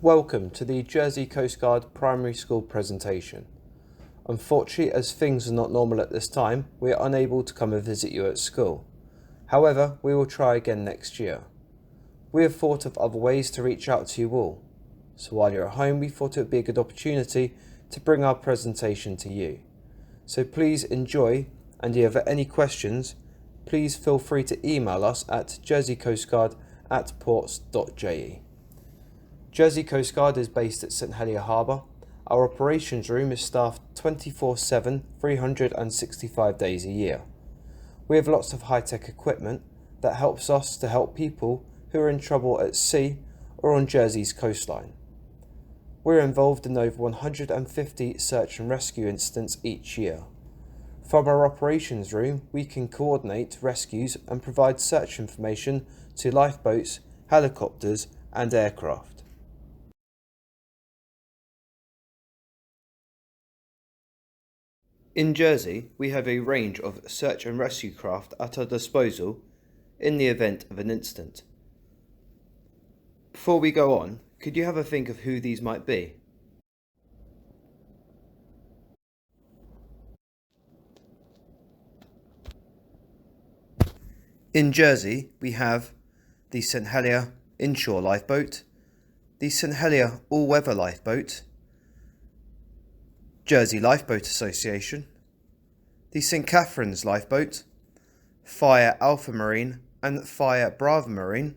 Welcome to the Jersey Coastguard Primary School presentation. Unfortunately, as things are not normal at this time, we are unable to come and visit you at school. However, we will try again next year. We have thought of other ways to reach out to you all. So while you're at home, we thought it would be a good opportunity to bring our presentation to you. So please enjoy, and if you have any questions, please feel free to email us at jerseycoastguard@ports.je. Jersey Coastguard is based at St Helier Harbour. Our operations room is staffed 24/7, 365 days a year. We have lots of high-tech equipment that helps us to help people who are in trouble at sea or on Jersey's coastline. We're involved in over 150 search and rescue incidents each year. From our operations room, we can coordinate rescues and provide search information to lifeboats, helicopters and aircraft. In Jersey, we have a range of search and rescue craft at our disposal in the event of an incident. Before we go on, could you have a think of who these might be? In Jersey, we have the St Helier Inshore Lifeboat, the St Helier All-Weather Lifeboat, Jersey Lifeboat Association, the St Catherine's Lifeboat, Fire Alpha Marine and Fire Bravo Marine,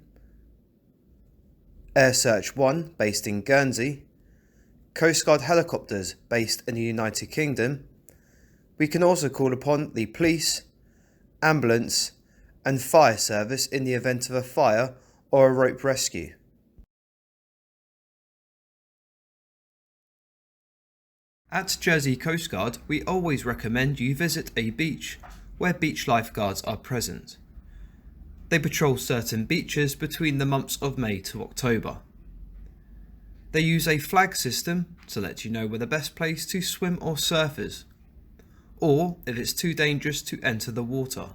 Air Search 1 based in Guernsey, Coastguard helicopters based in the United Kingdom. We can also call upon the police, ambulance and fire service in the event of a fire or a rope rescue. At Jersey Coastguard, we always recommend you visit a beach where beach lifeguards are present. They patrol certain beaches between the months of May to October. They use a flag system to let you know where the best place to swim or surf is, or if it's too dangerous to enter the water.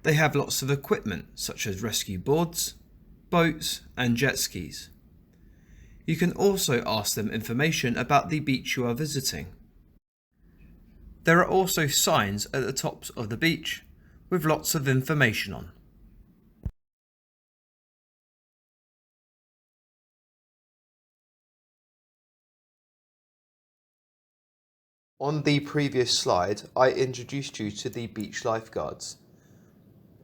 They have lots of equipment such as rescue boards, boats and jet skis. You can also ask them information about the beach you are visiting. There are also signs at the tops of the beach with lots of information on. On the previous slide, I introduced you to the beach lifeguards.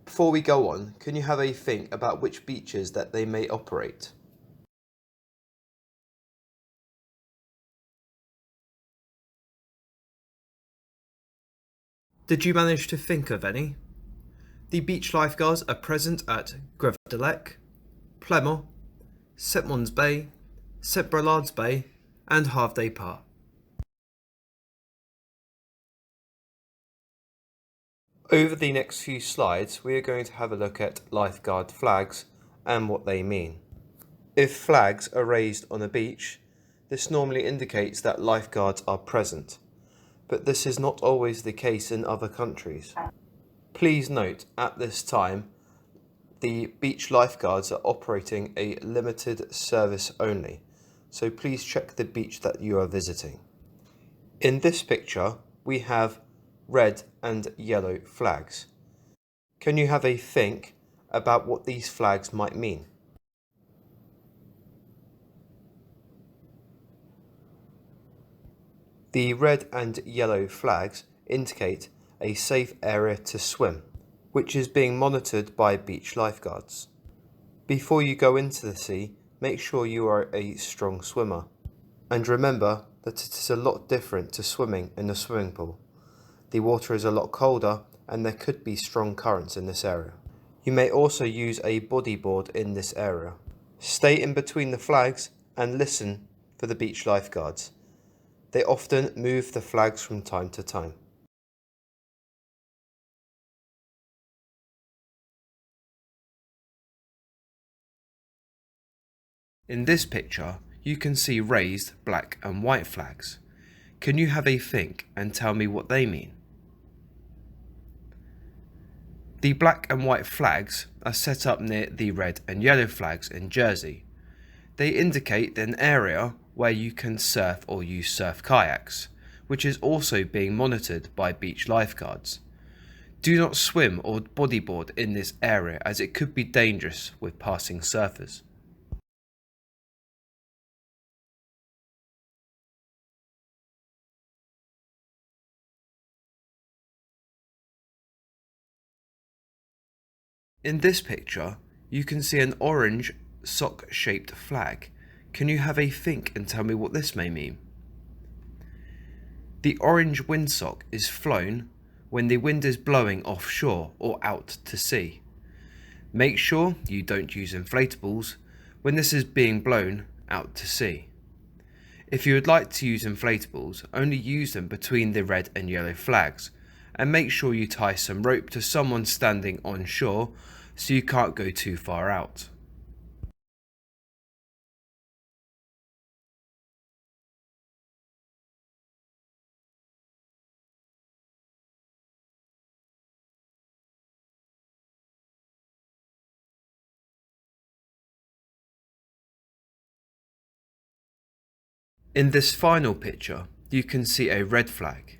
Before we go on, can you have a think about which beaches that they may operate? Did you manage to think of any? The beach lifeguards are present at Greve de Lec, Plymouth, St Mons Bay, St Brelade's Bay and Halfday Park. Over the next few slides, we are going to have a look at lifeguard flags and what they mean. If flags are raised on a beach, this normally indicates that lifeguards are present, but this is not always the case in other countries. Please note, at this time, the beach lifeguards are operating a limited service only, so please check the beach that you are visiting. In this picture, we have red and yellow flags. Can you have a think about what these flags might mean? The red and yellow flags indicate a safe area to swim, which is being monitored by beach lifeguards. Before you go into the sea, make sure you are a strong swimmer. And remember that it is a lot different to swimming in a swimming pool. The water is a lot colder and there could be strong currents in this area. You may also use a bodyboard in this area. Stay in between the flags and listen for the beach lifeguards. They often move the flags from time to time. In this picture, you can see raised black and white flags. Can you have a think and tell me what they mean? The black and white flags are set up near the red and yellow flags in Jersey. They indicate an area where you can surf or use surf kayaks, which is also being monitored by beach lifeguards. Do not swim or bodyboard in this area as it could be dangerous with passing surfers. In this picture, you can see an orange sock-shaped flag. Can you have a think and tell me what this may mean? The orange windsock is flown when the wind is blowing offshore or out to sea. Make sure you don't use inflatables when this is being blown out to sea. If you would like to use inflatables, only use them between the red and yellow flags, and make sure you tie some rope to someone standing on shore so you can't go too far out. In this final picture, you can see a red flag.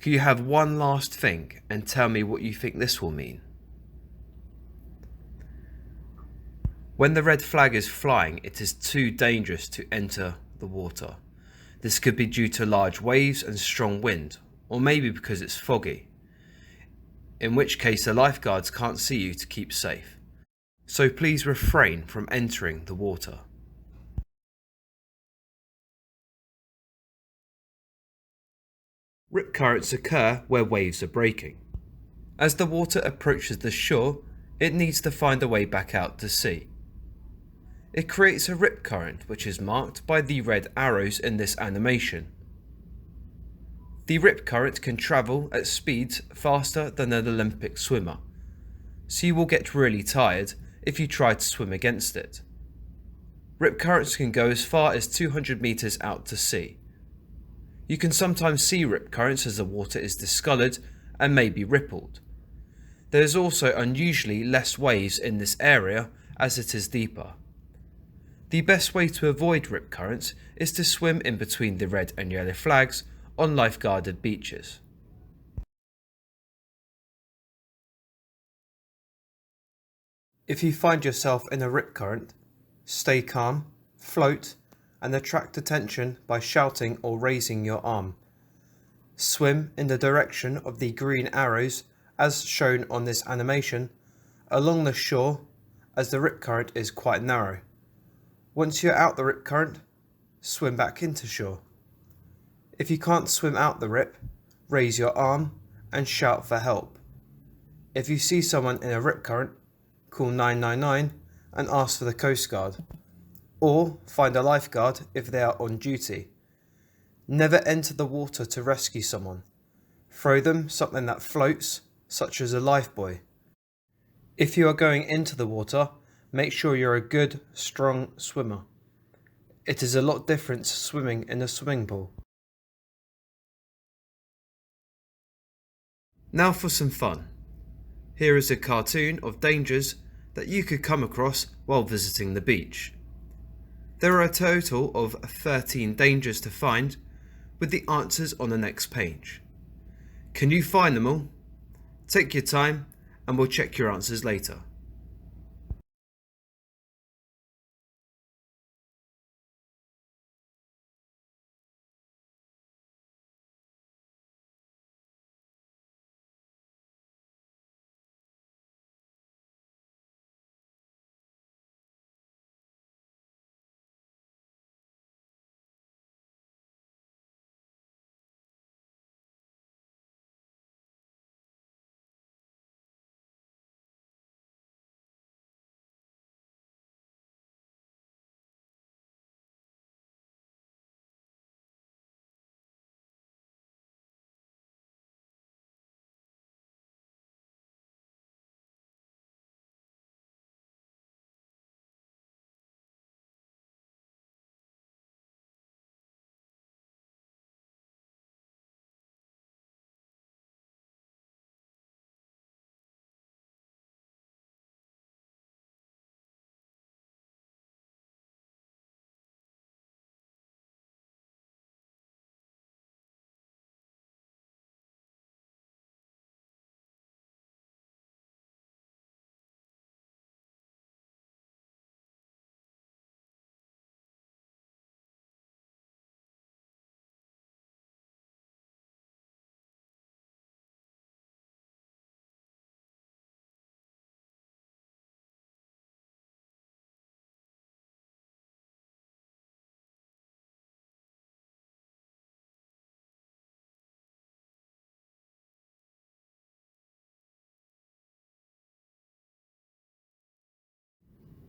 Can you have one last think and tell me what you think this will mean? When the red flag is flying, it is too dangerous to enter the water. This could be due to large waves and strong wind, or maybe because it's foggy, in which case the lifeguards can't see you to keep safe. So please refrain from entering the water. Rip currents occur where waves are breaking. As the water approaches the shore, it needs to find a way back out to sea. It creates a rip current which is marked by the red arrows in this animation. The rip current can travel at speeds faster than an Olympic swimmer, so you will get really tired if you try to swim against it. Rip currents can go as far as 200 meters out to sea. You can sometimes see rip currents as the water is discoloured and may be rippled. There is also unusually less waves in this area as it is deeper. The best way to avoid rip currents is to swim in between the red and yellow flags on lifeguarded beaches. If you find yourself in a rip current, stay calm, float, and attract attention by shouting or raising your arm. Swim in the direction of the green arrows as shown on this animation, along the shore as the rip current is quite narrow. Once you're out the rip current, swim back into shore. If you can't swim out the rip, raise your arm and shout for help. If you see someone in a rip current, call 999 and ask for the Coastguard, or find a lifeguard if they are on duty. Never enter the water to rescue someone. Throw them something that floats, such as a lifebuoy. If you are going into the water, make sure you're a good, strong swimmer. It is a lot different to swimming in a swimming pool. Now for some fun. Here is a cartoon of dangers that you could come across while visiting the beach. There are a total of 13 dangers to find, with the answers on the next page. Can you find them all? Take your time and we'll check your answers later.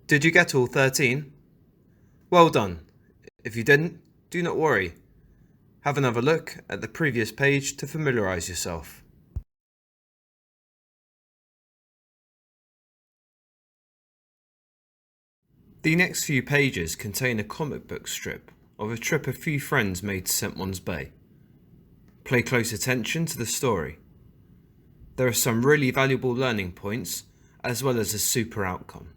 Did you get all 13? Well done. If you didn't, do not worry. Have another look at the previous page to familiarise yourself. The next few pages contain a comic book strip of a trip a few friends made to St. Mons Bay. Pay close attention to the story. There are some really valuable learning points as well as a super outcome.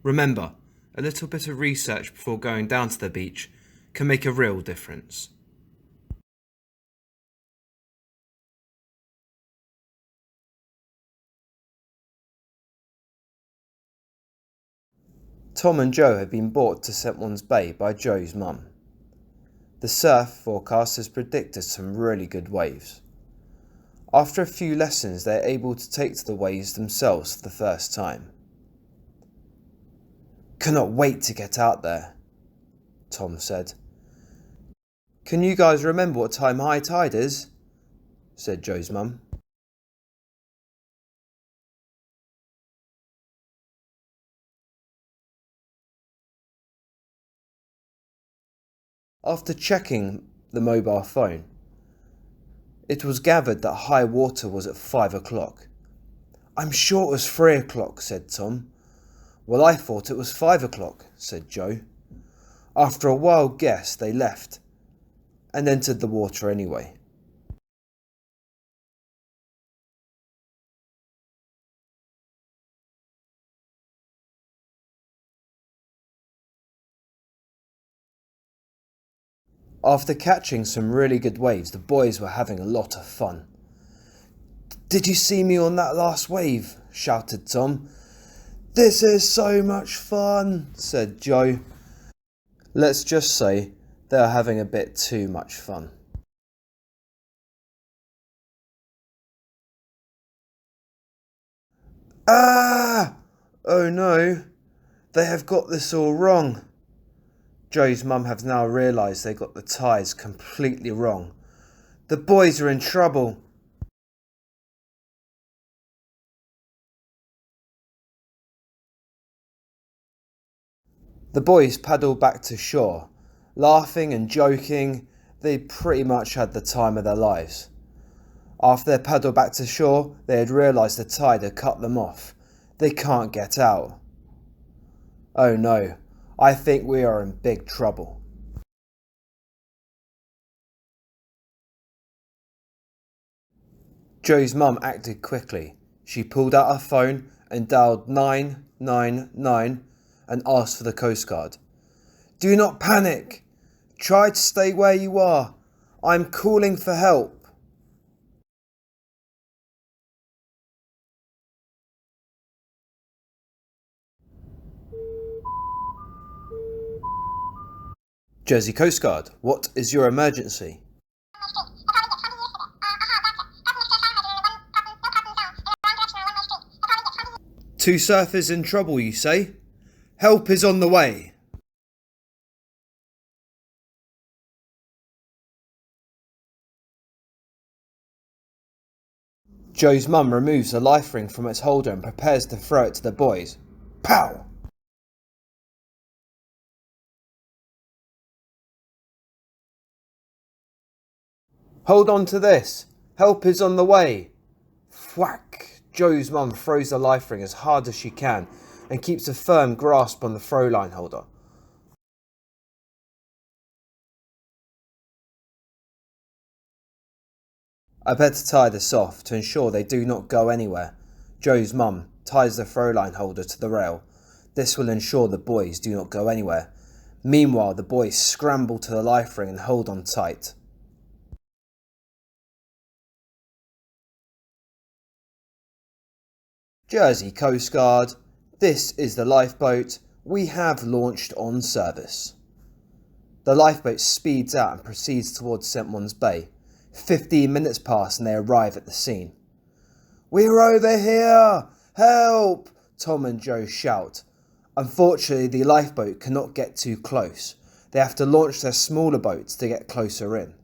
Remember, a little bit of research before going down to the beach can make a real difference. Tom and Joe have been brought to St. Mons Bay by Joe's mum. The surf forecast has predicted some really good waves. After a few lessons, they are able to take to the waves themselves for the first time. "Cannot wait to get out there," Tom said. "Can you guys remember what time high tide is?" said Joe's mum. After checking the mobile phone, it was gathered that high water was at 5 o'clock. "I'm sure it was 3 o'clock, said Tom. "Well, I thought it was 5 o'clock, said Joe. After a wild guess, they left and entered the water anyway. After catching some really good waves, the boys were having a lot of fun. "Did you see me on that last wave?" shouted Tom. "This is so much fun," said Joe. Let's just say they are having a bit too much fun. "Ah! Oh no, they have got this all wrong." Joe's mum has now realised they got the tides completely wrong. "The boys are in trouble." The boys paddled back to shore, laughing and joking. They pretty much had the time of their lives. After they paddled back to shore, they had realised the tide had cut them off. They can't get out. "Oh no, I think we are in big trouble." Joe's mum acted quickly. She pulled out her phone and dialed 999 and asked for the Coastguard. "Do not panic. Try to stay where you are. I'm calling for help." Jersey Coastguard, what is your emergency? Two surfers in trouble, you say? Help is on the way. Joe's mum removes the life ring from its holder and prepares to throw it to the boys. Pow! "Hold on to this. Help is on the way." Thwack! Joe's mum throws the life ring as hard as she can and keeps a firm grasp on the throw line holder. "I better tie this off to ensure they do not go anywhere." Joe's mum ties the throw line holder to the rail. This will ensure the boys do not go anywhere. Meanwhile, the boys scramble to the life ring and hold on tight. Jersey Coastguard, this is the lifeboat. We have launched on service. The lifeboat speeds out and proceeds towards St. Mons Bay. 15 minutes pass and they arrive at the scene. "We're over here! Help!" Tom and Joe shout. Unfortunately, the lifeboat cannot get too close. They have to launch their smaller boats to get closer in.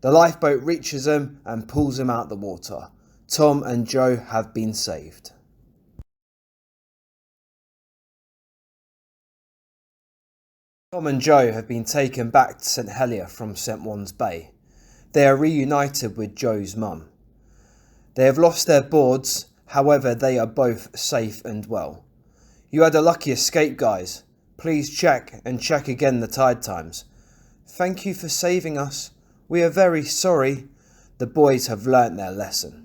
The lifeboat reaches them and pulls them out the water. Tom and Joe have been saved. Tom and Joe have been taken back to St Helier from St Juan's Bay. They are reunited with Joe's mum. They have lost their boards, however they are both safe and well. You had a lucky escape, guys. Please check and check again the tide times. Thank you for saving us. We are very sorry. The boys have learnt their lesson.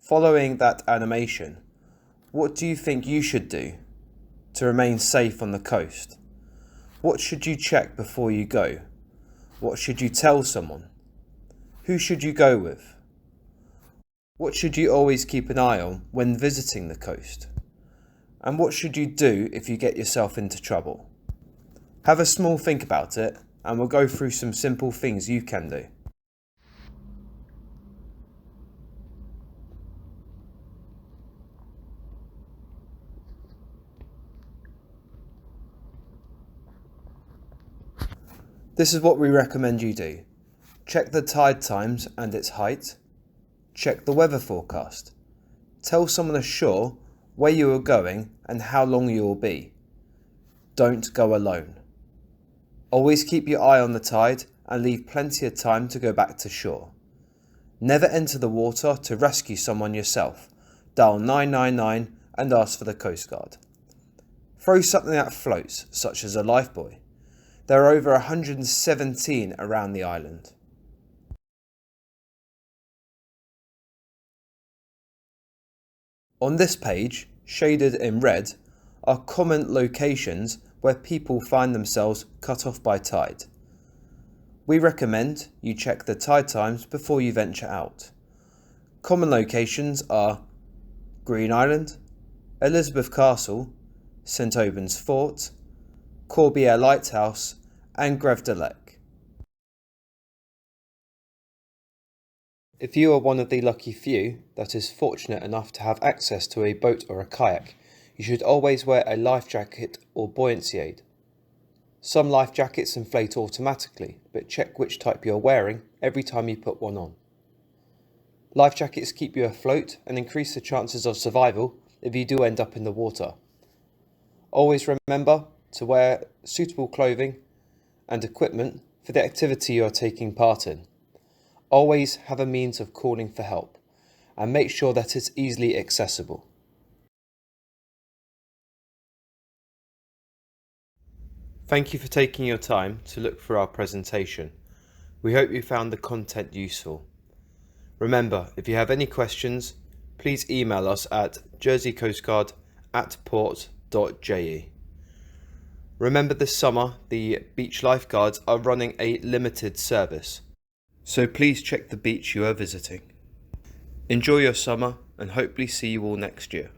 Following that animation, what do you think you should do to remain safe on the coast? What should you check before you go? What should you tell someone? Who should you go with? What should you always keep an eye on when visiting the coast? And what should you do if you get yourself into trouble? Have a small think about it, and we'll go through some simple things you can do. This is what we recommend you do. Check the tide times and its height. Check the weather forecast. Tell someone ashore where you are going and how long you will be. Don't go alone. Always keep your eye on the tide and leave plenty of time to go back to shore. Never enter the water to rescue someone yourself. Dial 999 and ask for the Coastguard. Throw something that floats, such as a lifebuoy. There are over 117 around the island. On this page, shaded in red, are common locations where people find themselves cut off by tide. We recommend you check the tide times before you venture out. Common locations are Green Island, Elizabeth Castle, St Albans Fort, Corbière Lighthouse and Greve de Lec. If you are one of the lucky few that is fortunate enough to have access to a boat or a kayak, you should always wear a life jacket or buoyancy aid. Some life jackets inflate automatically, but check which type you are wearing every time you put one on. Life jackets keep you afloat and increase the chances of survival if you do end up in the water. Always remember to wear suitable clothing and equipment for the activity you are taking part in. Always have a means of calling for help and make sure that it's easily accessible. Thank you for taking your time to look through our presentation. We hope you found the content useful. Remember, if you have any questions, please email us at jerseycoastguard@port.je. Remember, this summer the beach lifeguards are running a limited service, so please check the beach you are visiting. Enjoy your summer and hopefully see you all next year.